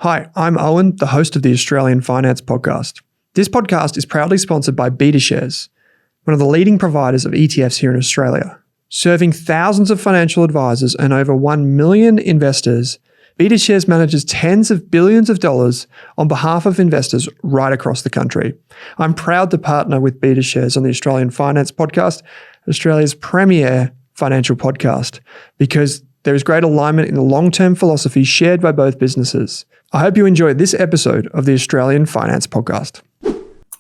Hi, I'm Owen, the host of the Australian Finance Podcast. This podcast is proudly sponsored by BetaShares, one of the leading providers of ETFs here in Australia. Serving thousands of financial advisors and over 1 million investors, BetaShares manages tens of billions of dollars on behalf of investors right across the country. I'm proud to partner with BetaShares on the Australian Finance Podcast, Australia's premier financial podcast, because there is great alignment in the long-term philosophy shared by both businesses. I hope you enjoyed this episode of the Australian Finance Podcast.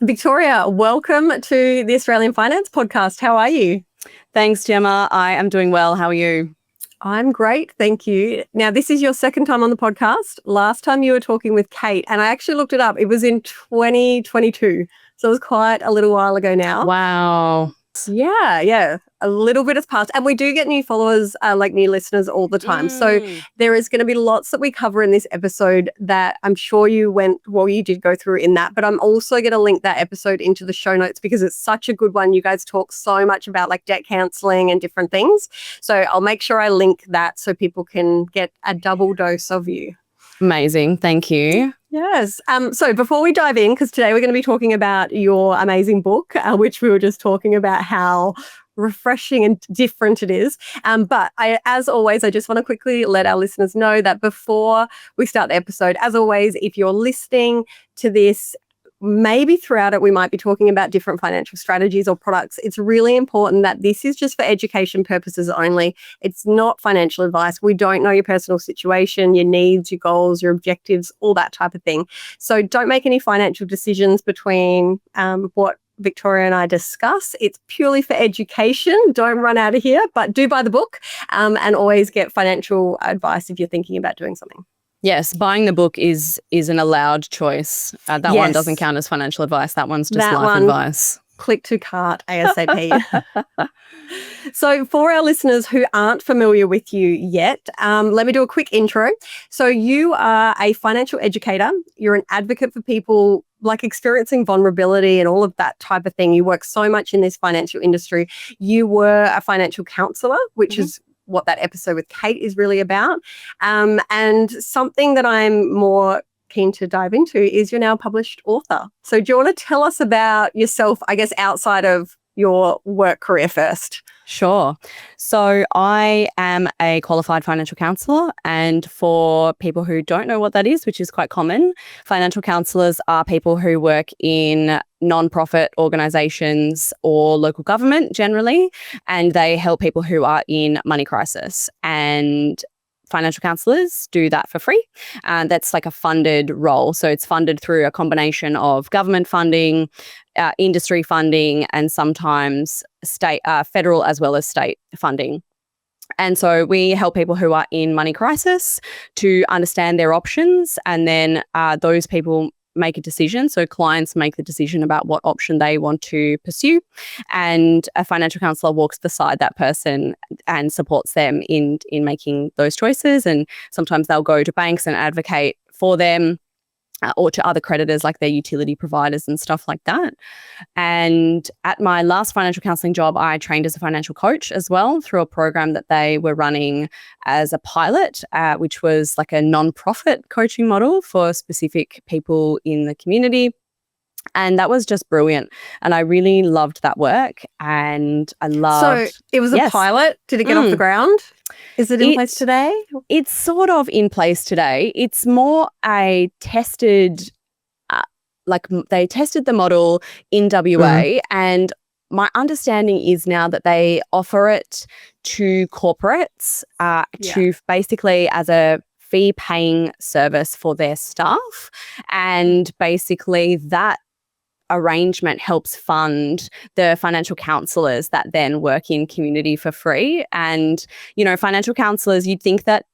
Victoria, welcome to the Australian Finance Podcast. How are you? Thanks, Gemma. I am doing well. How are you? I'm great, thank you. Now, this is your second time on the podcast. Last time you were talking with Kate, and I actually looked it up. It was in 2022, so it was quite a little while ago now. Wow. Yeah. A little bit has passed. And we do get new followers, new listeners all the time. So there is going to be lots that we cover in this episode that I'm sure you did go through in that. But I'm also going to link that episode into the show notes because it's such a good one. You guys talk so much about like debt counselling and different things. So I'll make sure I link that so people can get a double dose of you. Amazing. Thank you. Yes. So before we dive in, because today we're going to be talking about your amazing book, which we were just talking about how refreshing and different it is. But as always, I just want to quickly let our listeners know that before we start the episode, as always, if you're listening to this, maybe throughout it, we might be talking about different financial strategies or products. It's really important that this is just for education purposes only. It's not financial advice. We don't know your personal situation, your needs, your goals, your objectives, all that type of thing. So don't make any financial decisions between what Victoria and I discuss. It's purely for education. Don't run out of here, but do buy the book and always get financial advice if you're thinking about doing something. Yes, buying the book is an allowed choice. That one doesn't count as financial advice. That one's just life advice. Click to cart ASAP. So for our listeners who aren't familiar with you yet, let me do a quick intro. So you are a financial educator. You're an advocate for people like experiencing vulnerability and all of that type of thing. You work so much in this financial industry. You were a financial counsellor, which is what that episode with Kate is really about. And something that I'm more keen to dive into is you're now a published author. So do you want to tell us about yourself, I guess, outside of your work career first? Sure. So I am a qualified financial counsellor, and for people who don't know what that is, which is quite common, financial counsellors are people who work in non-profit organisations or local government generally, and they help people who are in money crisis. And financial counsellors do that for free. That's like a funded role. So it's funded through a combination of government funding, industry funding, and sometimes state, federal as well as state funding. And so we help people who are in money crisis to understand their options, and then those people make a decision. So clients make the decision about what option they want to pursue, and a financial counsellor walks beside that person and supports them in making those choices. And sometimes they'll go to banks and advocate for them, or to other creditors like their utility providers and stuff like that. And at my last financial counselling job, I trained as a financial coach as well through a program that they were running as a pilot, which was like a non-profit coaching model for specific people in the community. And that was just brilliant. And I really loved that work. And I loved... So it was a pilot. Did it get off the ground? Is it in place today? It's sort of in place today. It's more a tested, they tested the model in WA, and my understanding is now that they offer it to corporates to basically as a fee-paying service for their staff. And basically that arrangement helps fund the financial counsellors that then work in community for free. And, you know, financial counsellors, you'd think that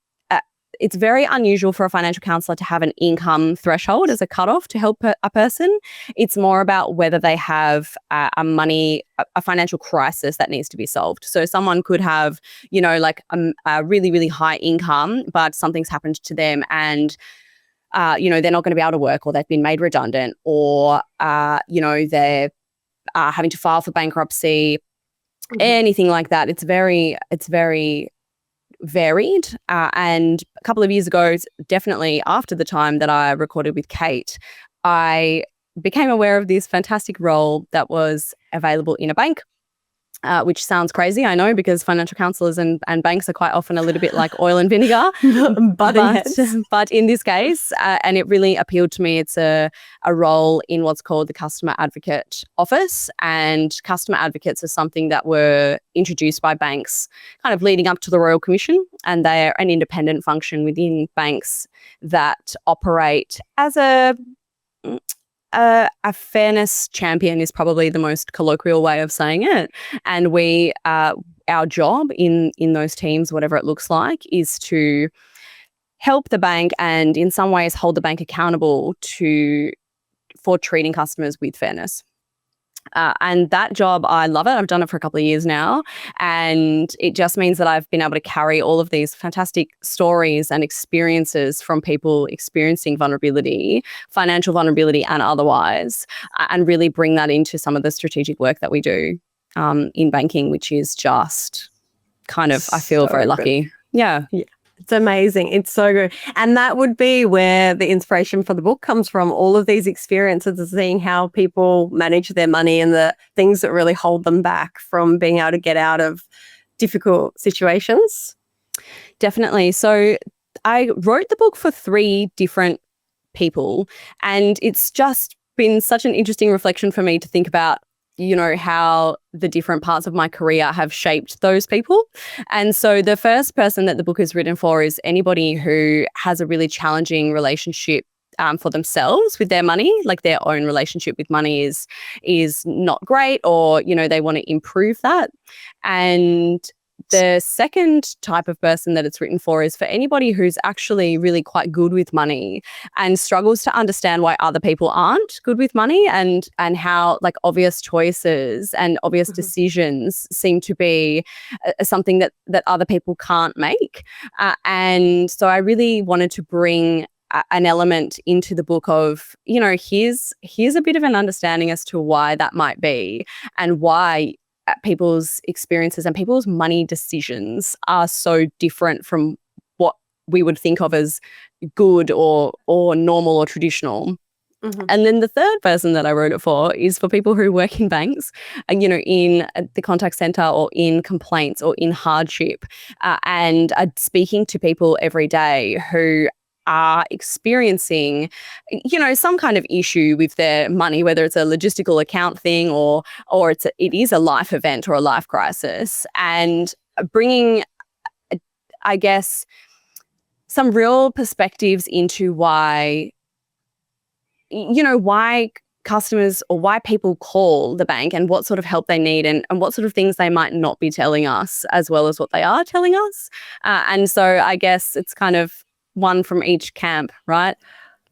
it's very unusual for a financial counsellor to have an income threshold as a cutoff to help a person. It's more about whether they have a financial crisis that needs to be solved. So someone could have, you know, like a really, really high income, but something's happened to them and they're not going to be able to work, or they've been made redundant, or, they're having to file for bankruptcy, anything like that. It's very varied. And a couple of years ago, definitely after the time that I recorded with Kate, I became aware of this fantastic role that was available in a bank. Which sounds crazy, I know, because financial counsellors and banks are quite often a little bit like oil and vinegar. But in this case, and it really appealed to me, it's a role in what's called the Customer Advocate Office. And customer advocates are something that were introduced by banks kind of leading up to the Royal Commission. And they're an independent function within banks that operate as a fairness champion is probably the most colloquial way of saying it. And our job in those teams, whatever it looks like, is to help the bank and in some ways hold the bank accountable for treating customers with fairness. And that job, I love it. I've done it for a couple of years now. And it just means that I've been able to carry all of these fantastic stories and experiences from people experiencing vulnerability, financial vulnerability and otherwise, and really bring that into some of the strategic work that we do in banking, which is just kind of, I feel very lucky. Yeah. It's amazing. It's so good. And that would be where the inspiration for the book comes from, all of these experiences of seeing how people manage their money and the things that really hold them back from being able to get out of difficult situations. Definitely. So I wrote the book for 3 different people, and it's just been such an interesting reflection for me to think about, you know, how the different parts of my career have shaped those people. And so the first person that the book is written for is anybody who has a really challenging relationship for themselves with their money, like their own relationship with money is not great, or, you know, they want to improve that. And the second type of person that it's written for is for anybody who's actually really quite good with money and struggles to understand why other people aren't good with money, and how like obvious choices and obvious decisions seem to be something that other people can't make. And so I really wanted to bring an element into the book of, you know, here's a bit of an understanding as to why that might be, and why people's experiences and people's money decisions are so different from what we would think of as good or normal or traditional. And then the third person that I wrote it for is for people who work in banks and, you know, in the contact center or in complaints or in hardship, and are speaking to people every day who are experiencing, you know, some kind of issue with their money, whether it's a logistical account thing or it is a life event or a life crisis, and bringing, I guess, some real perspectives into why, you know, why customers or why people call the bank and what sort of help they need, and what sort of things they might not be telling us as well as what they are telling us. And so I guess it's kind of one from each camp, right?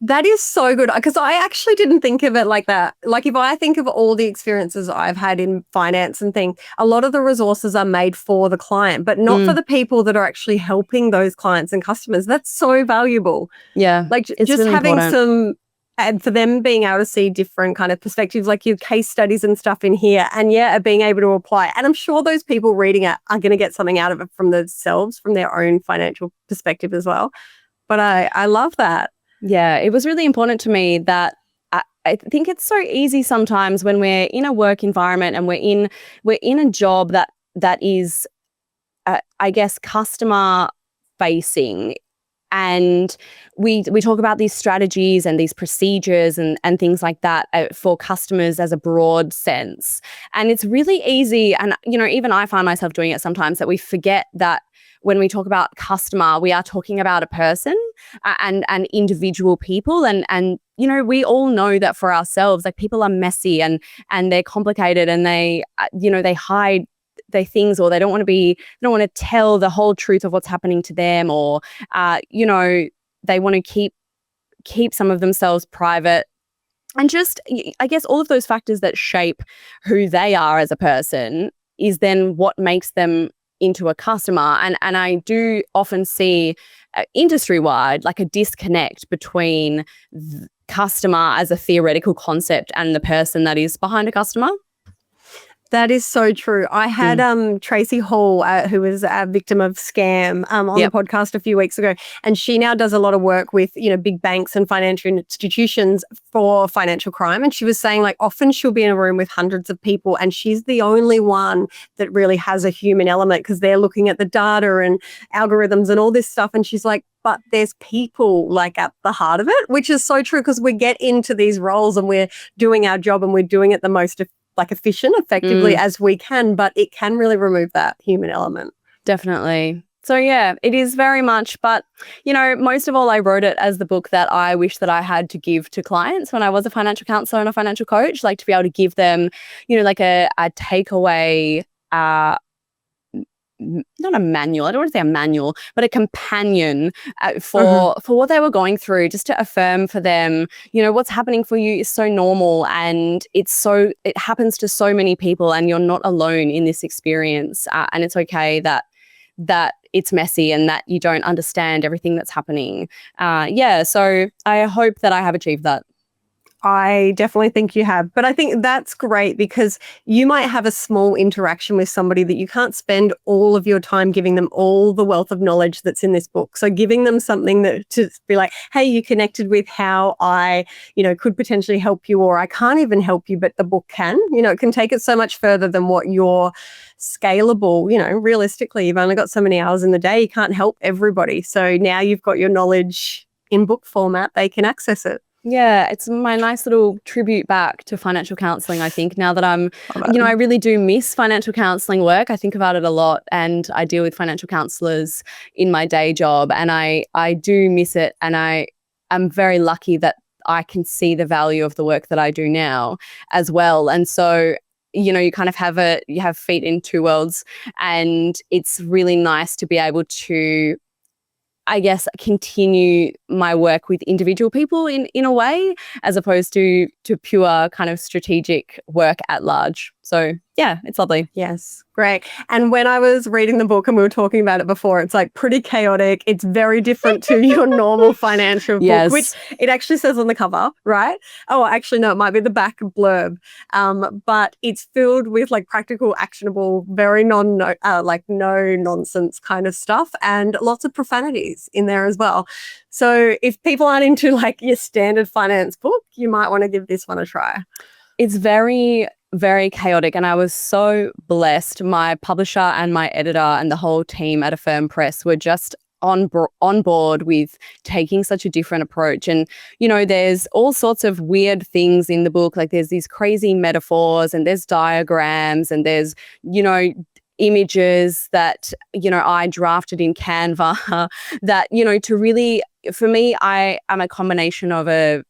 That is so good, because I actually didn't think of it like that. Like, if I think of all the experiences I've had in finance and things, a lot of the resources are made for the client, but not for the people that are actually helping those clients and customers. That's so valuable. Yeah. Like, it's just really having important. and for them being able to see different kind of perspectives, like your case studies and stuff in here, and being able to apply. And I'm sure those people reading it are going to get something out of it from themselves, from their own financial perspective as well. But I love that. Yeah, it was really important to me that I think it's so easy sometimes when we're in a work environment and we're in a job that is, I guess, customer facing, and we talk about these strategies and these procedures and things like that for customers as a broad sense. And it's really easy, and, you know, even I find myself doing it sometimes, that we forget that when we talk about customer, we are talking about a person and individual people. And, you know, we all know that for ourselves, like, people are messy and they're complicated, and they, you know, they hide their things, or they don't want to tell the whole truth of what's happening to them, or, you know, they want to keep some of themselves private. And just, I guess, all of those factors that shape who they are as a person is then what makes them into a customer. And I do often see industry-wide like a disconnect between customer as a theoretical concept and the person that is behind a customer. That is so true. I had Tracy Hall, who was a victim of scam, on the podcast a few weeks ago, and she now does a lot of work with, you know, big banks and financial institutions for financial crime. And she was saying, like, often she'll be in a room with hundreds of people, and she's the only one that really has a human element because they're looking at the data and algorithms and all this stuff. And she's like, but there's people like at the heart of it, which is so true because we get into these roles and we're doing our job and we're doing it the most efficient, effectively as we can, but it can really remove that human element. Definitely. So yeah, it is very much, but you know, most of all, I wrote it as the book that I wish that I had to give to clients when I was a financial counselor and a financial coach, like to be able to give them, you know, like a takeaway, not a manual, I don't want to say a manual, but a companion for what they were going through, just to affirm for them, you know, what's happening for you is so normal and it happens to so many people and you're not alone in this experience. And it's okay that it's messy and that you don't understand everything that's happening. So I hope that I have achieved that. I definitely think you have. But I think that's great because you might have a small interaction with somebody that you can't spend all of your time giving them all the wealth of knowledge that's in this book. So giving them something that to be like, hey, you connected with how I, you know, could potentially help you, or I can't even help you, but the book can, you know, it can take it so much further than what you're scalable. You know, realistically, you've only got so many hours in the day. You can't help everybody. So now you've got your knowledge in book format, they can access it. Yeah, it's my nice little tribute back to financial counselling, I think, now that I'm, you know, I really do miss financial counselling work. I think about it a lot and I deal with financial counsellors in my day job and I do miss it, and I'm very lucky that I can see the value of the work that I do now as well. And so, you know, you kind of you have feet in two worlds, and it's really nice to be able to, I guess, continue my work with individual people in a way, as opposed to pure kind of strategic work at large. So yeah, it's lovely. Yes, great. And when I was reading the book and we were talking about it before, it's like pretty chaotic. It's very different to your normal financial book, which it actually says on the cover, right? Oh, actually, no, it might be the back blurb. But it's filled with like practical, actionable, very no nonsense kind of stuff, and lots of profanities in there as well. So if people aren't into like your standard finance book, you might want to give this one a try. It's very, very chaotic, and I was so blessed. My publisher and my editor and the whole team at Affirm Press were just on board with taking such a different approach. And, you know, there's all sorts of weird things in the book. Like there's these crazy metaphors and there's diagrams and there's, you know, images that, you know, I drafted in Canva that, you know, to really, for me, I am a combination of a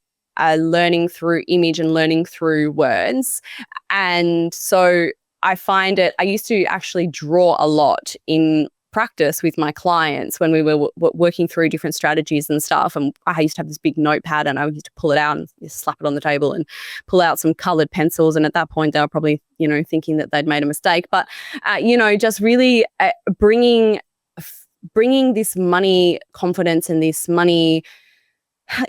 learning through image and learning through words. And so I find I used to actually draw a lot in practice with my clients when we were working through different strategies and stuff. And I used to have this big notepad and I used to pull it out and just slap it on the table and pull out some colored pencils. And at that point, they were probably, you know, thinking that they'd made a mistake. But, you know, just really bringing this money confidence and this money.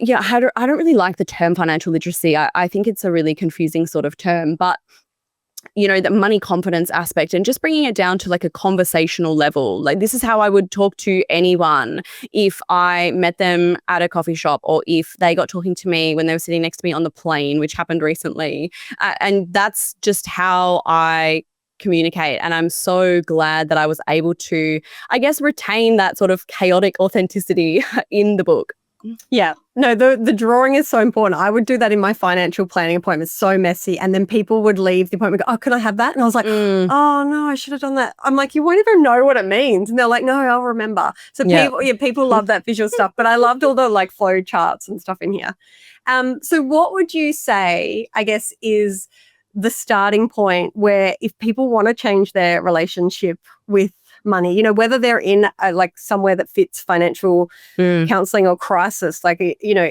Yeah, I don't really like the term financial literacy. I think it's a really confusing sort of term, but, you know, the money confidence aspect and just bringing it down to like a conversational level. Like this is how I would talk to anyone if I met them at a coffee shop, or if they got talking to me when they were sitting next to me on the plane, which happened recently. And that's just how I communicate. And I'm so glad that I was able to, I guess, retain that sort of chaotic authenticity in the book. Yeah. No, the drawing is so important. I would do that in my financial planning appointments, so messy. And then people would leave the appointment, go, oh, can I have that? And I was like, oh, no, I should have done that. I'm like, you won't even know what it means. And they're like, no, I'll remember. So people love that visual stuff. But I loved all the like flow charts and stuff in here. So what would you say, I guess, is the starting point where if people want to change their relationship with money, you know, whether they're in like somewhere that fits financial counseling or crisis, like, you know,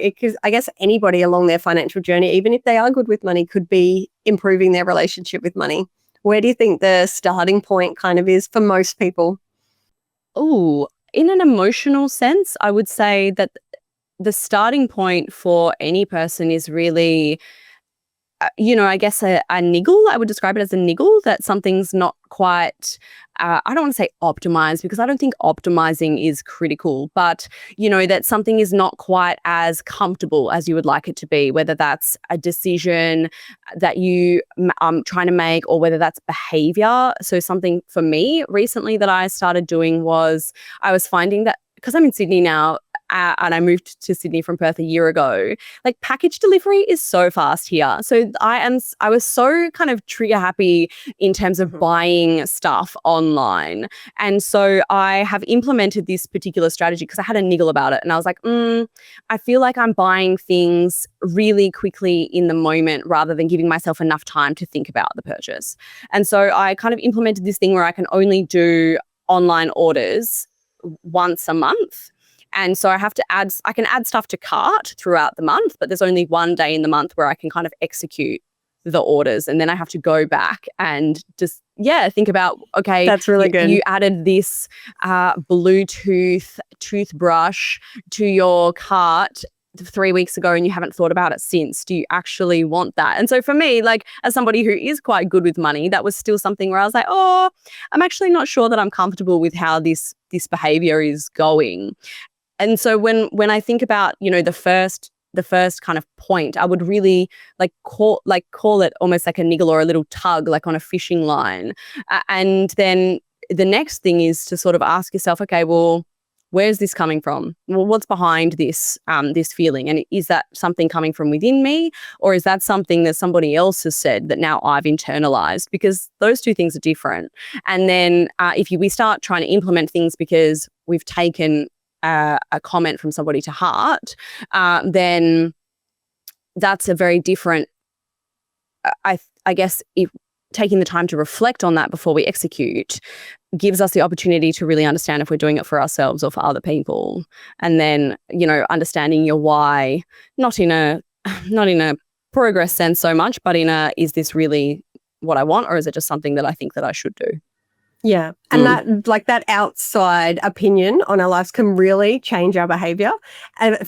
I guess anybody along their financial journey, even if they are good with money, could be improving their relationship with money. Where do you think the starting point kind of is for most people? Oh, in an emotional sense, I would say that the starting point for any person is really I guess a niggle. I would describe it as a niggle, that something's not quite, I don't want to say optimized, because I don't think optimizing is critical, but, that something is not quite as comfortable as you would like it to be, whether that's a decision that you trying to make, or whether that's behavior. So something for me recently that I started doing was, I was finding that, because I'm in Sydney now, and I moved to Sydney from Perth a year ago, like package delivery is so fast here. So I was so kind of trigger happy in terms of buying stuff online. And so I have implemented this particular strategy because I had a niggle about it. And I was like, I feel like I'm buying things really quickly in the moment rather than giving myself enough time to think about the purchase. And so I kind of implemented this thing where I can only do online orders once a month. And so I can add stuff to cart throughout the month, but there's only one day in the month where I can kind of execute the orders. And then I have to go back and just, think about, okay, that's really good. You added this Bluetooth toothbrush to your cart 3 weeks ago and you haven't thought about it since. Do you actually want that? And so for me, like, as somebody who is quite good with money, that was still something where I was like, I'm actually not sure that I'm comfortable with how this behavior is going. And so when I think about, the first kind of point, I would really call it almost like a niggle or a little tug, like on a fishing line. And then the next thing is to sort of ask yourself, okay, well, where's this coming from? Well, what's behind this feeling? And is that something coming from within me, or is that something that somebody else has said that now I've internalized? Because those two things are different. And then if we start trying to implement things because we've taken a comment from somebody to heart, then that's a very different, I guess, if taking the time to reflect on that before we execute gives us the opportunity to really understand if we're doing it for ourselves or for other people. And then, understanding your why, not in a progress sense so much, but in a, is this really what I want, or is it just something that I think that I should do? Yeah. And that outside opinion on our lives can really change our behavior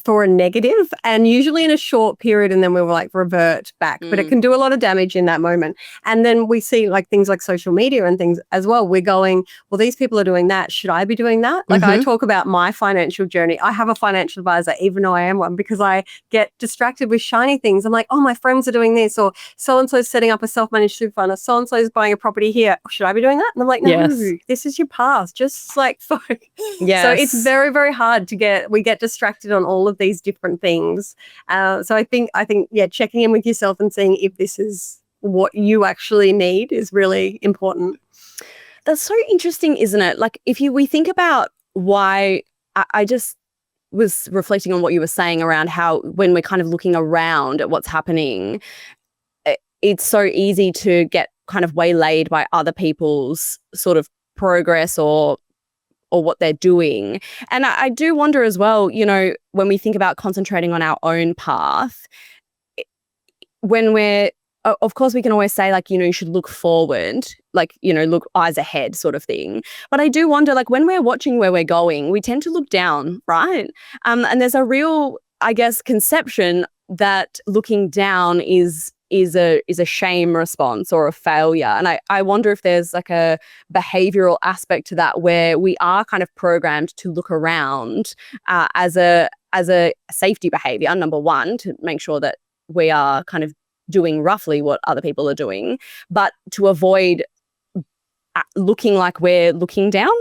for a negative, and usually in a short period, and then we will revert back. But it can do a lot of damage in that moment. And then we see things like social media and things as well. We're going, well, these people are doing that. Should I be doing that? I talk about my financial journey. I have a financial advisor, even though I am one, because I get distracted with shiny things. I'm like, oh, my friends are doing this, or so-and-so's setting up a self-managed super fund, or so-and-so's buying a property here. Should I be doing that? And I'm like, no. Yes. This is your past. Just focus. Yes. So it's very, very hard to we get distracted on all of these different things. So I think, checking in with yourself and seeing if this is what you actually need is really important. That's so interesting, isn't it? We think about why, I just was reflecting on what you were saying around how when we're kind of looking around at what's happening, it's so easy to get kind of waylaid by other people's sort of progress or what they're doing. And I do wonder as well, when we think about concentrating on our own path, when of course we can always say you should look forward, look eyes ahead sort of thing. But I do wonder, when we're watching where we're going, we tend to look down, right? And there's a real, I guess, conception that looking down is a shame response or a failure. And I wonder if there's a behavioral aspect to that, where we are kind of programmed to look around as a safety behavior, number one, to make sure that we are kind of doing roughly what other people are doing, but to avoid looking like we're looking down.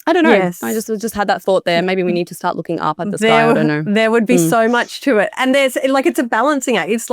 I don't know. Yes. I just had that thought there. Maybe we need to start looking up at the sky. I don't know. There would be so much to it. And there's it's a balancing act. It's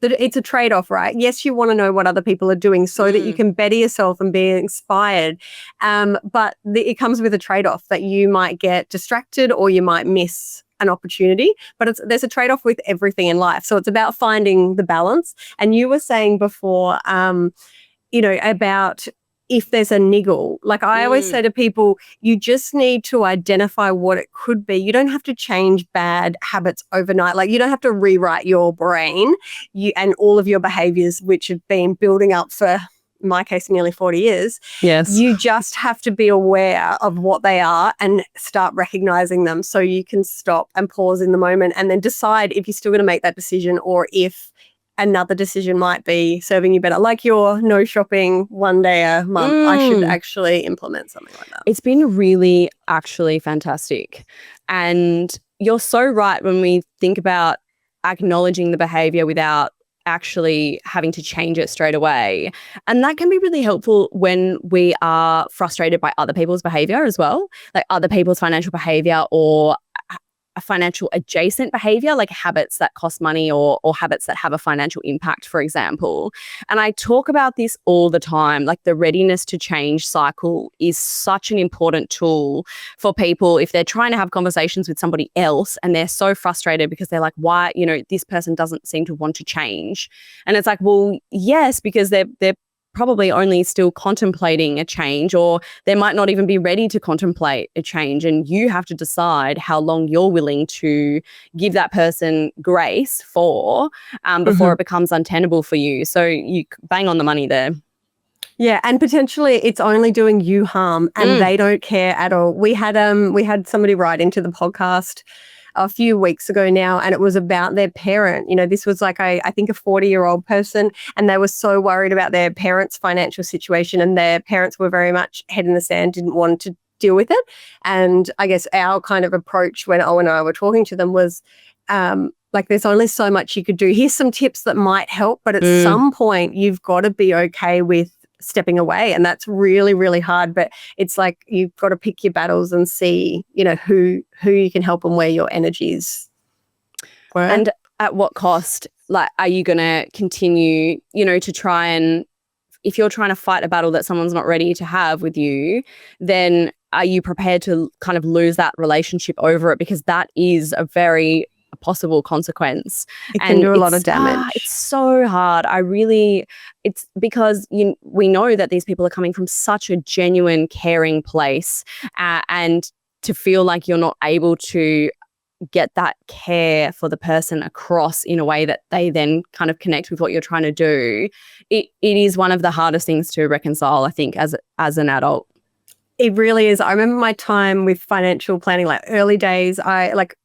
it's a trade-off, right? Yes, you want to know what other people are doing so that you can better yourself and be inspired. But it comes with a trade-off that you might get distracted or you might miss an opportunity. But there's a trade-off with everything in life. So it's about finding the balance. And you were saying before, about if there's a niggle, I always say to people, you just need to identify what it could be. You don't have to change bad habits overnight. You don't have to rewrite your brain and all of your behaviors, which have been building up for, in my case, nearly 40 years. Yes. You just have to be aware of what they are and start recognizing them, so you can stop and pause in the moment and then decide if you're still going to make that decision, or if another decision might be serving you better. Like your no shopping one day a month. I should actually implement something like that. It's been really actually fantastic. And you're so right when we think about acknowledging the behavior without actually having to change it straight away. And that can be really helpful when we are frustrated by other people's behavior as well, like other people's financial behavior or a financial adjacent behavior, like habits that cost money or habits that have a financial impact, for example. And I talk about this all the time, like the readiness to change cycle is such an important tool for people if they're trying to have conversations with somebody else and they're so frustrated because they're like, why, this person doesn't seem to want to change. And it's like, well, yes, because they're probably only still contemplating a change, or they might not even be ready to contemplate a change. And you have to decide how long you're willing to give that person grace for before it becomes untenable for you. So you bang on the money there. Yeah, and potentially it's only doing you harm and they don't care at all. We had somebody write into the podcast a few weeks ago now, and it was about their parent. This was like I think a 40-year-old person, and they were so worried about their parents' financial situation, and their parents were very much head in the sand, didn't want to deal with it. And I guess our kind of approach when Owen and I were talking to them was like, there's only so much you could do. Here's some tips that might help, but at some point you've got to be okay with stepping away, and that's really, really hard. But it's like you've got to pick your battles and see who you can help and where your energies were. And at what cost. Like, are you going to continue to try and, if you're trying to fight a battle that someone's not ready to have with you, then are you prepared to kind of lose that relationship over it? Because that is a very possible consequence. It can do a lot of damage. It's so hard. It's because we know that these people are coming from such a genuine, caring place, and to feel like you're not able to get that care for the person across in a way that they then kind of connect with what you're trying to do, it is one of the hardest things to reconcile, I think, as an adult. It really is. I remember my time with financial planning, like early days,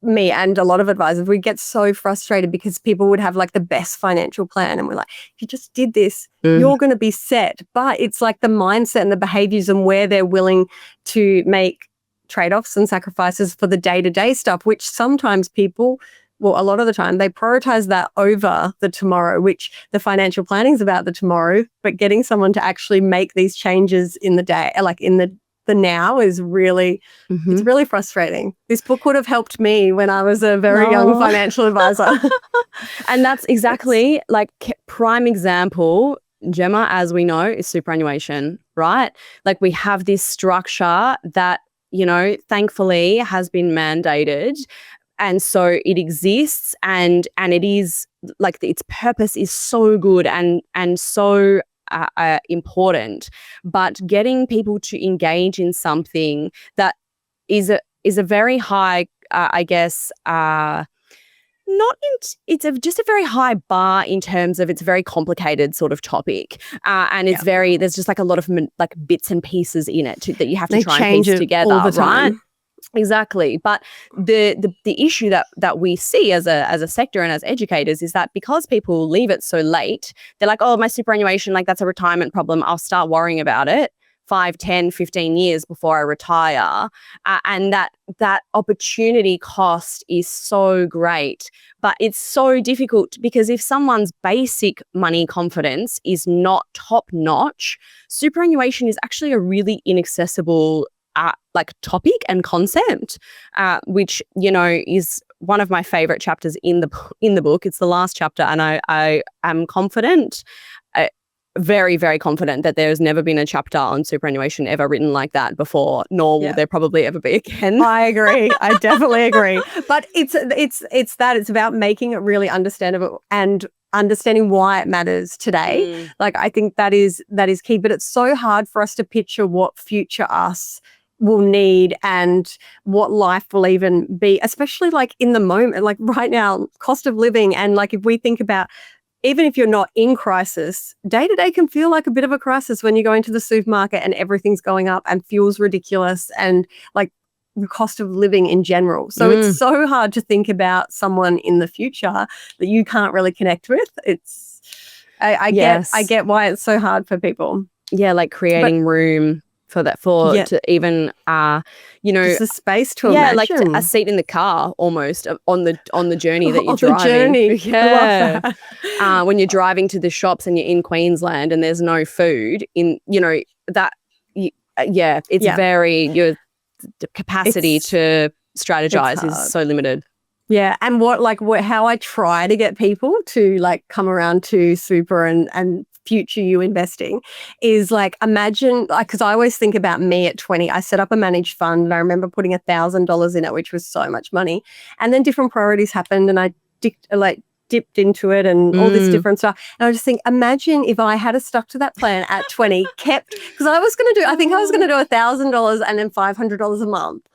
me and a lot of advisors, we get so frustrated because people would have like the best financial plan and we're like, if you just did this, you're going to be set. But it's like the mindset and the behaviors and where they're willing to make trade-offs and sacrifices for the day-to-day stuff, which sometimes people, well, a lot of the time, they prioritize that over the tomorrow, which the financial planning is about the tomorrow, but getting someone to actually make these changes in the day, like in the now, is really, it's really frustrating. This book would have helped me when I was a very young financial advisor. And that's exactly like prime example, Gemma, as we know, is superannuation, right? Like we have this structure that, thankfully has been mandated. And so it exists and it is like its purpose is so good and so important, but getting people to engage in something that is a very high, just a very high bar in terms of it's a very complicated sort of topic, and it's there's just like a lot of like bits and pieces in it that you have to try and piece together, all the time. right? Exactly. But the issue that we see as a sector and as educators is that because people leave it so late, they're like, oh, my superannuation, like that's a retirement problem. I'll start worrying about it 5, 10, 15 years before I retire. And that opportunity cost is so great, but it's so difficult because if someone's basic money confidence is not top notch, superannuation is actually a really inaccessible topic and concept, which is one of my favorite chapters in the book. It's the last chapter, and I am confident, very, very confident that there's never been a chapter on superannuation ever written like that before, nor will there probably ever be again. I agree. I definitely agree. But it's about making it really understandable and understanding why it matters today. Like I think that is key. But it's so hard for us to picture what future us will need and what life will even be, especially like in the moment, like right now, cost of living. And like if we think about, even if you're not in crisis, day to day can feel like a bit of a crisis when you go into the supermarket and everything's going up and fuel's ridiculous. And like the cost of living in general. So it's so hard to think about someone in the future that you can't really connect with. I get why it's so hard for people. Yeah, like creating room for that, to even just a space to imagine. imagine. Like a seat in the car almost on the journey that you're on driving. The journey. Yeah. Love that. When you're driving to the shops and you're in Queensland and there's no food in, very, your capacity to strategize is so limited. Yeah, and how I try to get people to like come around to super and future you investing is like, imagine, like, because I always think about me at 20. I set up a managed fund and I remember putting $1,000 in it, which was so much money. And then different priorities happened and I dipped into it and all this different stuff. And I just think, imagine if I had stuck to that plan at 20, because I was going to do $1,000 and then $500 a month.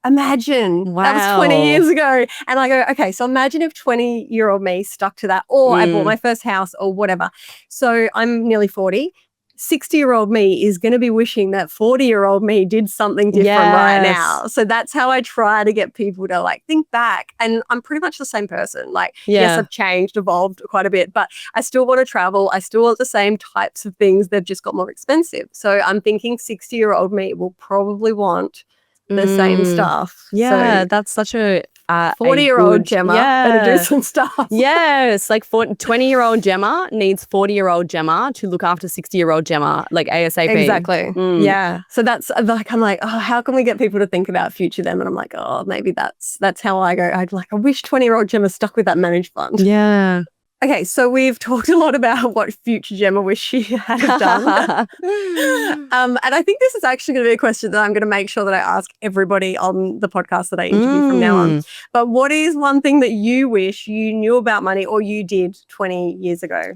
Imagine. Wow. That was 20 years ago. And I go, okay, so imagine if 20-year-old me stuck to that, or I bought my first house or whatever. So I'm nearly 40. 60-year-old me is going to be wishing that 40-year-old me did something different right now. So that's how I try to get people to like think back. And I'm pretty much the same person. Like, yes, I've changed, evolved quite a bit, but I still want to travel. I still want the same types of things. They've just got more expensive. So I'm thinking 60-year-old me will probably want the same stuff. Yeah, so that's such a 40-year-old Gemma better do some stuff. Yes, like 20-year-old Gemma needs 40-year-old Gemma to look after 60-year-old Gemma, like ASAP. Exactly. Yeah. So that's like, I'm like, oh, how can we get people to think about future them? And I'm like, oh, maybe that's how I go. I wish 20-year-old Gemma stuck with that managed fund. Yeah. Okay, so we've talked a lot about what future Gemma wish she had done. And I think this is actually going to be a question that I'm going to make sure that I ask everybody on the podcast that I interview from now on. But what is one thing that you wish you knew about money or you did 20 years ago?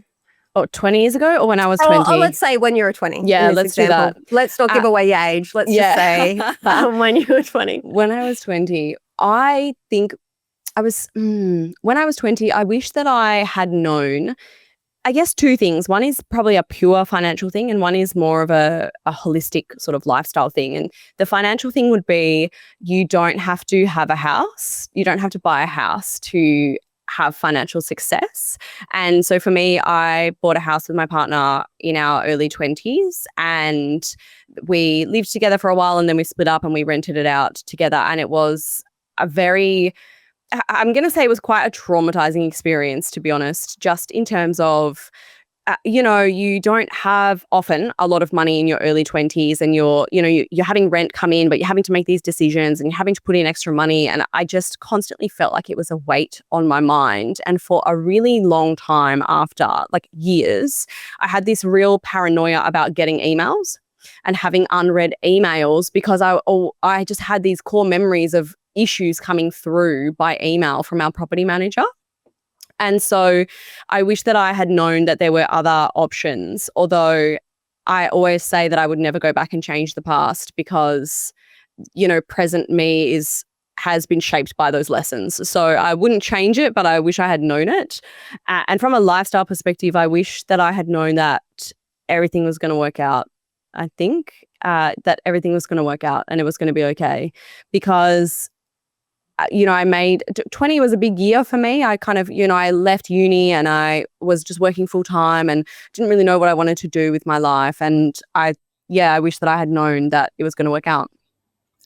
Oh, 20 years ago or when I was 20? Oh, let's say when you were 20. Yeah, let's do that. Let's not give away your age. Let's just say when you were 20. When I was 20, I think when I was 20, I wish that I had known, I guess, two things. One is probably a pure financial thing and one is more of a holistic sort of lifestyle thing. And the financial thing would be you don't have to have a house. You don't have to buy a house to have financial success. And so for me, I bought a house with my partner in our early 20s and we lived together for a while and then we split up and we rented it out together. And it was I'm going to say it was quite a traumatizing experience, to be honest, just in terms of, you don't have often a lot of money in your early 20s and you're having rent come in, but you're having to make these decisions and you're having to put in extra money. And I just constantly felt like it was a weight on my mind. And for a really long time after, like years, I had this real paranoia about getting emails and having unread emails because I just had these core memories of issues coming through by email from our property manager. And so I wish that I had known that there were other options, although I always say that I would never go back and change the past because, present me has been shaped by those lessons. So I wouldn't change it, but I wish I had known it. And from a lifestyle perspective, I wish that I had known that everything was going to work out. I think that everything was going to work out and it was going to be okay because I made 20 was a big year for me. I kind of, I left uni and I was just working full time and didn't really know what I wanted to do with my life. And I wish that I had known that it was going to work out.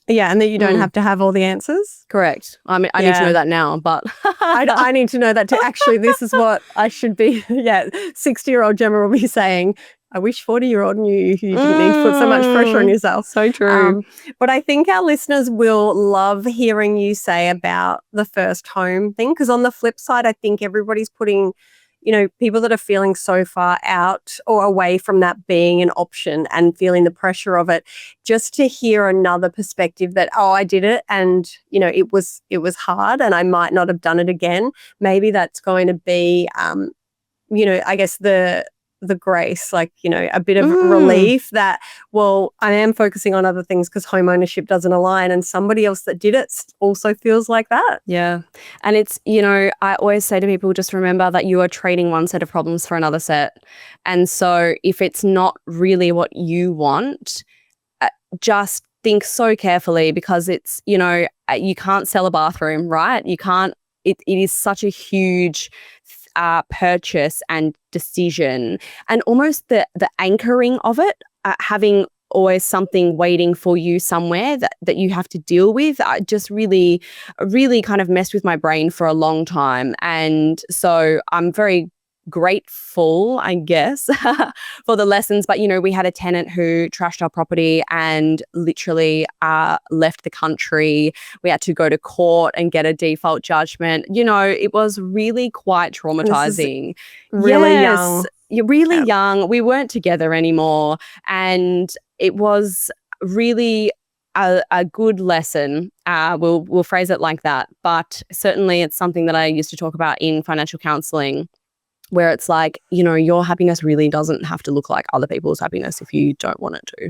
Yeah, and that you don't have to have all the answers. Correct. I mean, I need to know that now, but I need to know that too. Actually, this is what I should be. Yeah, 60-year-old Gemma will be saying, I wish 40-year-old knew you didn't need to put so much pressure on yourself. So true. But I think our listeners will love hearing you say about the first home thing, because on the flip side, I think everybody's putting, people that are feeling so far out or away from that being an option and feeling the pressure of it, just to hear another perspective that, I did it and, it was hard and I might not have done it again. Maybe that's going to be, I guess the grace, like, a bit of relief that, well, I am focusing on other things because home ownership doesn't align and somebody else that did it also feels like that. Yeah. And it's, I always say to people, just remember that you are trading one set of problems for another set. And so if it's not really what you want, just think so carefully, because it's, you know, you can't sell a bathroom, right? You can't, it is such a huge purchase and decision, and almost the anchoring of it, having always something waiting for you somewhere that you have to deal with, just really kind of messed with my brain for a long time. And so I'm very grateful, I guess, for the lessons. But, you know, we had a tenant who trashed our property and literally left the country. We had to go to court and get a default judgment. You know, it was really quite traumatizing. Really young. You're really young. We weren't together anymore. And it was really a good lesson. We'll phrase it like that. But certainly it's something that I used to talk about in financial counselling, where it's like, you know, your happiness really doesn't have to look like other people's happiness if you don't want it to.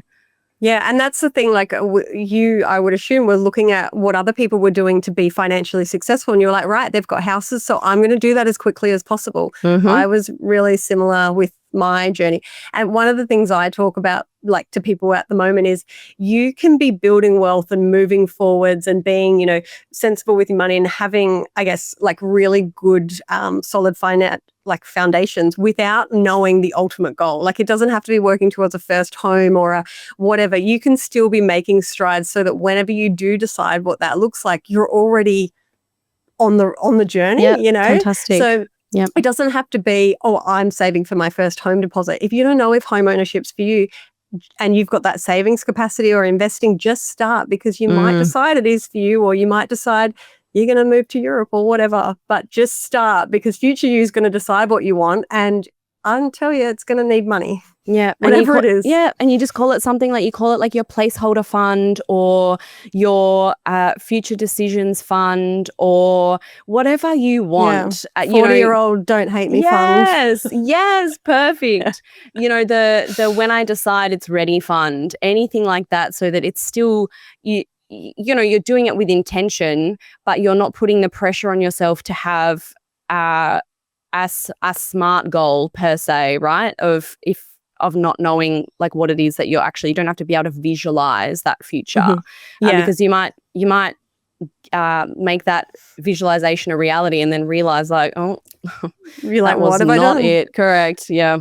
Yeah, and that's the thing, like I would assume, were looking at what other people were doing to be financially successful, and you were like, right, they've got houses, so I'm going to do that as quickly as possible. Mm-hmm. I was really similar with my journey. And one of the things I talk about, like, to people at the moment is you can be building wealth and moving forwards and being, you know, sensible with your money and having, I guess, like really good, solid finance, like foundations, without knowing the ultimate goal. Like, it doesn't have to be working towards a first home or a whatever. You can still be making strides so that whenever you do decide what that looks like, you're already on the journey, you know? Fantastic. So Yep. it doesn't have to be, oh, I'm saving for my first home deposit. If you don't know if home ownership's for you and you've got that savings capacity or investing, just start, because you might decide it is for you, or you might decide you're going to move to Europe or whatever. But just start, because future you is going to decide what you want, and I can tell you it's going to need money. Yeah. Whatever it is. Yeah. And you just call it something, like you call it like your placeholder fund or your future decisions fund or whatever you want. Yeah. 40-year-old don't hate me fund. Yes. Perfect. You know, the when I decide it's ready fund, anything like that, so that it's still, you know, you're doing it with intention, but you're not putting the pressure on yourself to have a smart goal per se, right? Of not knowing like what it is that you don't have to be able to visualize that future. Mm-hmm. Yeah. Because you might make that visualization a reality and then realize like, oh, you're like, that was what have I not done? it. Correct. Yeah.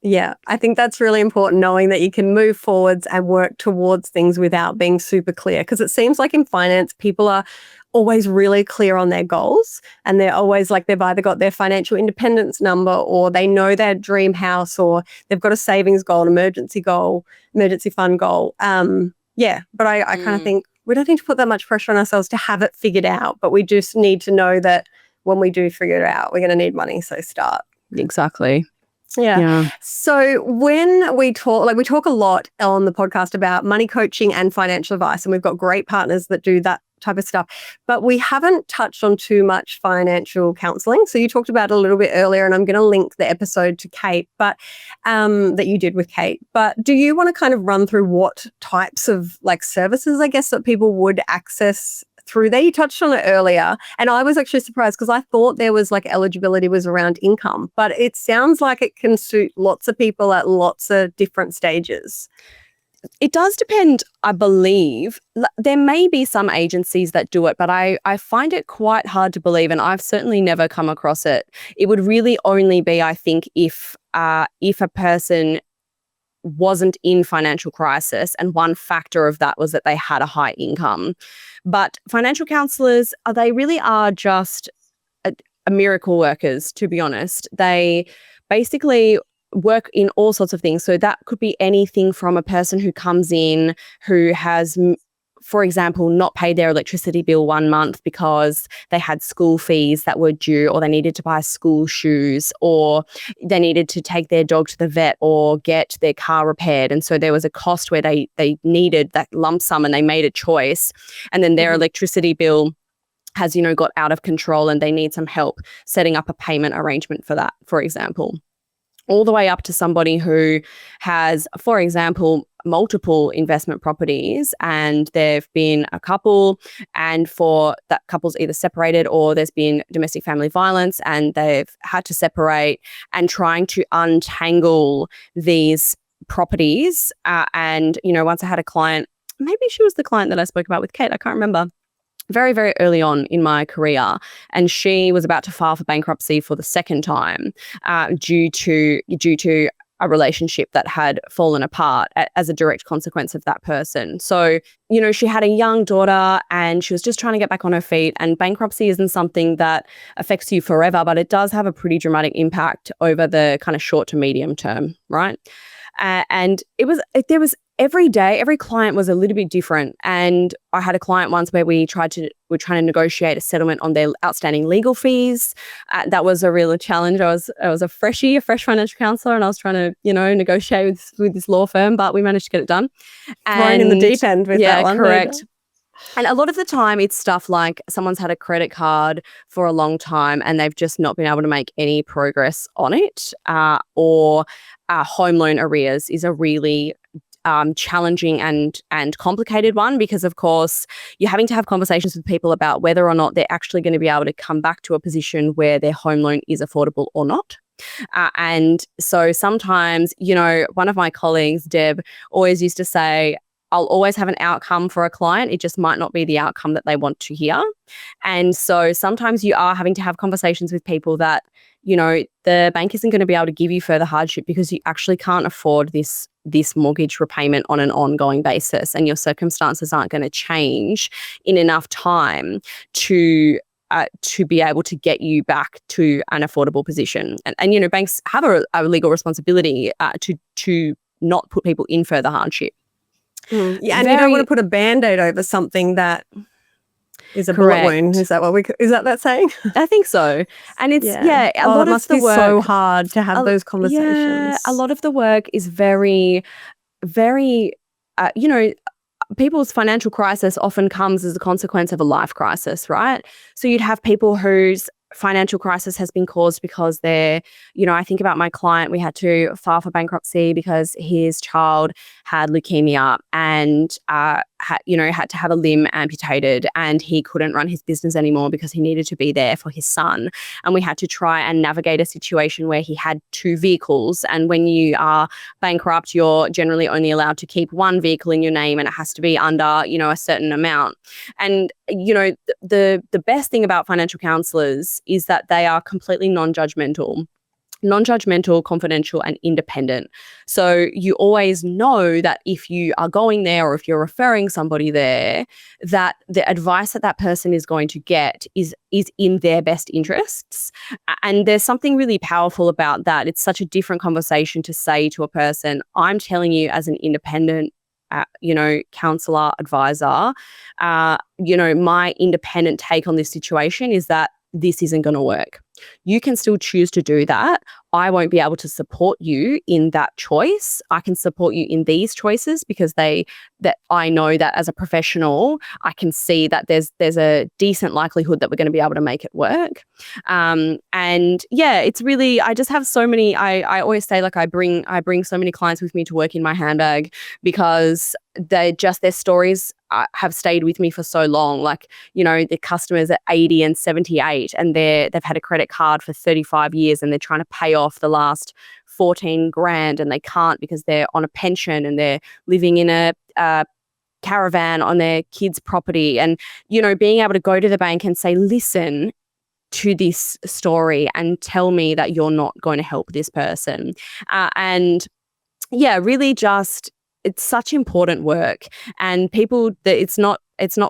Yeah, I think that's really important, knowing that you can move forwards and work towards things without being super clear. Because it seems like in finance, people are always really clear on their goals, and they're always like, they've either got their financial independence number, or they know their dream house, or they've got a savings goal, an emergency fund goal. But I kind of think we don't need to put that much pressure on ourselves to have it figured out, but we just need to know that when we do figure it out, we're going to need money, so start. Exactly. Yeah. So when we talk a lot on the podcast about money coaching and financial advice, and we've got great partners that do that type of stuff, but we haven't touched on too much financial counselling. So you talked about it a little bit earlier, and I'm going to link the episode to Kate, but that you did with Kate. But do you want to kind of run through what types of like services, I guess, that people would access through there? You touched on it earlier, and I was actually surprised because I thought there was like eligibility was around income, but it sounds like it can suit lots of people at lots of different stages. It does depend, I believe. There may be some agencies that do it, but I find it quite hard to believe, and I've certainly never come across it. It would really only be, I think, if a person wasn't in financial crisis, and one factor of that was that they had a high income. But financial counsellors, they really are just a miracle workers, to be honest. They basically work in all sorts of things. So that could be anything from a person who comes in who has, for example, not paid their electricity bill 1 month because they had school fees that were due, or they needed to buy school shoes, or they needed to take their dog to the vet or get their car repaired. And so there was a cost where they needed that lump sum, and they made a choice. And then their electricity bill has, you know, got out of control, and they need some help setting up a payment arrangement for that, for example. All the way up to somebody who has, for example, multiple investment properties, and they've been a couple, and for that couple's either separated or there's been domestic family violence and they've had to separate, and trying to untangle these properties. And, you know, once I had a client maybe she was the client that I spoke about with Kate. I can't remember. Very, very early on in my career, and she was about to file for bankruptcy for the second time due to a relationship that had fallen apart as a direct consequence of that person. So, she had a young daughter and she was just trying to get back on her feet, and bankruptcy isn't something that affects you forever, but it does have a pretty dramatic impact over the kind of short to medium term, right? And there was every day, every client was a little bit different. And I had a client once where we're trying to negotiate a settlement on their outstanding legal fees. That was a real challenge. I was a fresh financial counsellor, and I was trying to, negotiate with this law firm, but we managed to get it done. Thrown in the deep end with that one. Yeah, correct. And a lot of the time it's stuff like someone's had a credit card for a long time and they've just not been able to make any progress on it, or home loan arrears is a really challenging and complicated one, because of course you're having to have conversations with people about whether or not they're actually going to be able to come back to a position where their home loan is affordable or not. And so sometimes, one of my colleagues, Deb, always used to say, I'll always have an outcome for a client. It just might not be the outcome that they want to hear. And so sometimes you are having to have conversations with people that, the bank isn't going to be able to give you further hardship because you actually can't afford this mortgage repayment on an ongoing basis, and your circumstances aren't going to change in enough time to be able to get you back to an affordable position. And banks have a legal responsibility to not put people in further hardship. Yeah, and you don't want to put a Band-Aid over something that is a Correct. bullet wound. Is that saying? I think so. And it's, a lot it must of the be work. so hard to have those conversations. Yeah, a lot of the work is very, very, people's financial crisis often comes as a consequence of a life crisis, right? So you'd have people whose financial crisis has been caused because they're, I think about my client, we had to file for bankruptcy because his child had leukemia and had to have a limb amputated, and he couldn't run his business anymore because he needed to be there for his son. And we had to try and navigate a situation where he had 2 vehicles, and when you are bankrupt, you're generally only allowed to keep 1 vehicle in your name, and it has to be under, a certain amount. And the best thing about financial counsellors is that they are completely non-judgmental, confidential, and independent. So you always know that if you are going there or if you're referring somebody there, that the advice that person is going to get is in their best interests. And there's something really powerful about that. It's such a different conversation to say to a person, I'm telling you as an independent counsellor, advisor, my independent take on this situation is that this isn't going to work. You can still choose to do that. I won't be able to support you in that choice. I can support you in these choices because that I know that as a professional, I can see that there's a decent likelihood that we're going to be able to make it work. It's really, I just have so many, I always say, like, I bring so many clients with me to work in my handbag because their stories have stayed with me for so long. Like, the customers are 80 and 78 and they've had a credit card for 35 years and they're trying to pay off the last 14 grand and they can't because they're on a pension and they're living in a caravan on their kids' property. And, being able to go to the bank and say, listen to this story and tell me that you're not going to help this person. Really just, it's such important work, and people that it's not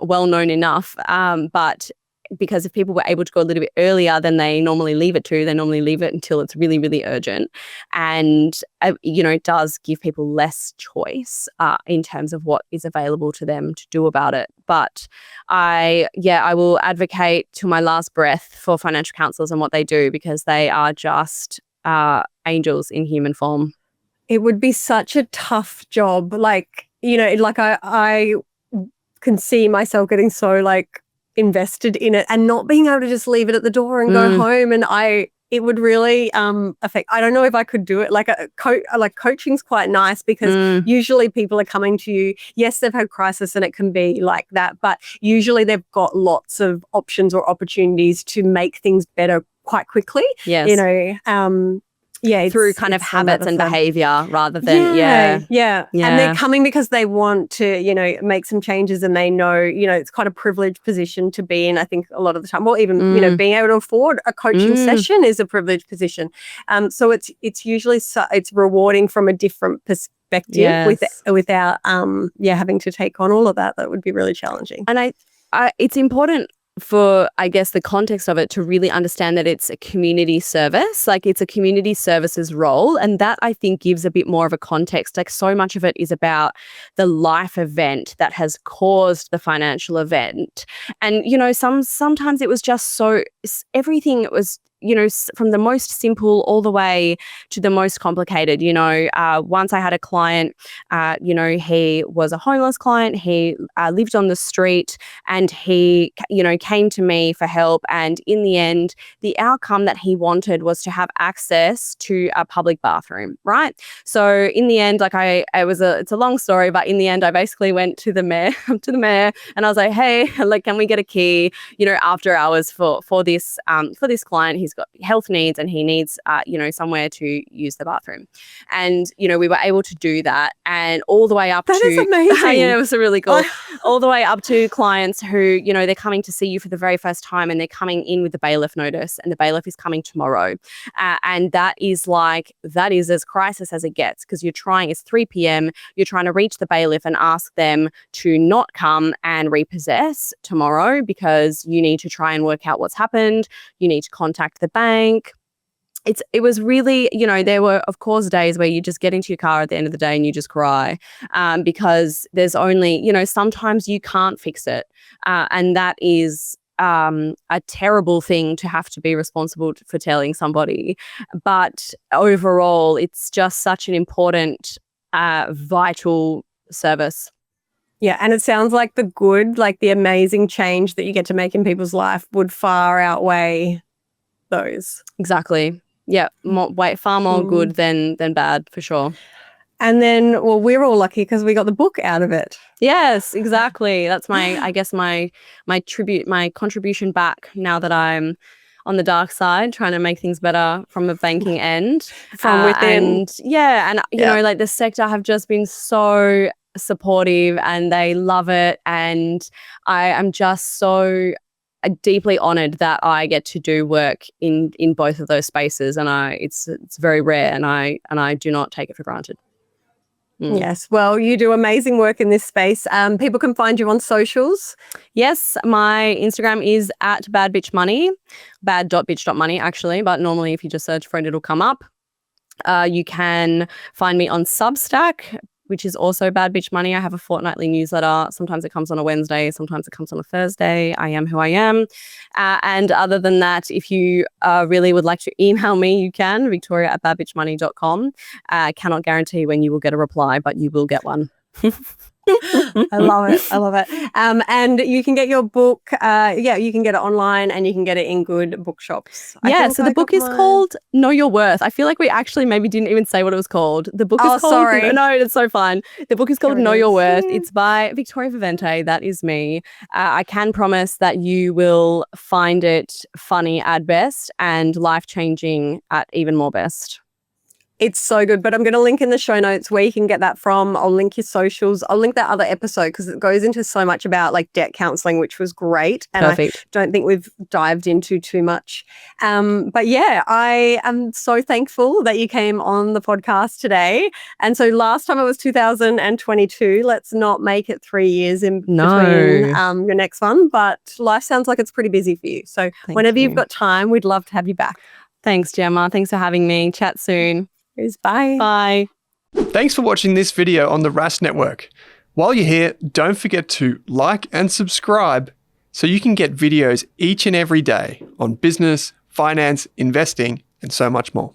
well known enough. But because if people were able to go a little bit earlier than they normally leave it until it's really, really urgent. And, it does give people less choice in terms of what is available to them to do about it. But I will advocate to my last breath for financial counsellors and what they do, because they are just angels in human form. It would be such a tough job. I can see myself getting so invested in it and not being able to just leave it at the door and go home. And it would really affect. I don't know if I could do it. Coaching's quite nice because usually people are coming to you. Yes, they've had crisis and it can be like that, but usually they've got lots of options or opportunities to make things better quite quickly. Yes. through kind of habits and behavior rather than, yeah. And they're coming because they want to, you know, make some changes, and they know, you know, it's quite a privileged position to be in, I think, a lot of the time. Well, even, you know, being able to afford a coaching session is a privileged position. So it's usually, it's rewarding from a different perspective without, having to take on all of that. That would be really challenging. And it's important for, I guess, the context of it to really understand that it's a community service, like it's a community services role. And that, I think, gives a bit more of a context. Like, so much of it is about the life event that has caused the financial event. And, you know, sometimes it was just everything, it was, you know, from the most simple all the way to the most complicated. You know, once I had a client, you know, he was a homeless client. He lived on the street, and he, you know, came to me for help. And in the end, the outcome that he wanted was to have access to a public bathroom, right? So in the end, like it's a long story, but in the end, I basically went to the mayor, and I was like, hey, like, can we get a key, you know, after hours for this client? He's got health needs, and he needs, you know, somewhere to use the bathroom. And, you know, we were able to do that, and all the way up that is amazing. Yeah, it was really cool. All the way up to clients who, you know, they're coming to see you for the very first time, and they're coming in with the bailiff notice, and the bailiff is coming tomorrow. And that is as crisis as it gets, because it's 3 p.m. You're trying to reach the bailiff and ask them to not come and repossess tomorrow, because you need to try and work out what's happened. You need to contact the bank. It was really, you know, there were, of course, days where you just get into your car at the end of the day and you just cry, because there's only, you know, sometimes you can't fix it. And that is a terrible thing to have to be responsible for telling somebody. But overall, it's just such an important, vital service. Yeah, and it sounds like the good, like the amazing change that you get to make in people's life would far outweigh those. Exactly. Yeah, far more good than bad, for sure. And then, well, we're all lucky because we got the book out of it. Yes, exactly. That's I guess my contribution back, now that I'm on the dark side, trying to make things better from a banking end. From within. And you know, like, the sector have just been so supportive, and they love it. And I am just so deeply honored that I get to do work in both of those spaces, and it's very rare, and I do not take it for granted. Yes, well, you do amazing work in this space. People can find you on socials. Yes, my Instagram is @badbitchmoney, bad.bitch.money actually, but normally if you just search for it, it'll come up. You can find me on Substack, which is also Bad Bitch Money. I have a fortnightly newsletter. Sometimes it comes on a Wednesday, sometimes it comes on a Thursday. I am who I am. And other than that, if you really would like to email me, you can, victoria@badbitchmoney.com. I cannot guarantee when you will get a reply, but you will get one. I love it. And you can get your book, you can get it online, and you can get it in good bookshops. So the book is called Know Your Worth. I feel like we actually maybe didn't even say what it was called. The book is called, sorry. No, it's so fun. The book is called Know Your Worth. It's by Victoria Vivente. That is me. I can promise that you will find it funny at best and life-changing at even more best. It's so good, but I'm going to link in the show notes where you can get that from. I'll link your socials. I'll link that other episode because it goes into so much about like debt counselling, which was great. And Perfect. I don't think we've dived into too much. But yeah, I am so thankful that you came on the podcast today. And so last time it was 2022. Let's not make it 3 years in between your next one. But life sounds like it's pretty busy for you. So whenever you've got time, we'd love to have you back. Thanks, Gemma. Thanks for having me. Chat soon. Bye. Bye. Thanks for watching this video on the Rask Network. While you're here, don't forget to like and subscribe so you can get videos each and every day on business, finance, investing, and so much more.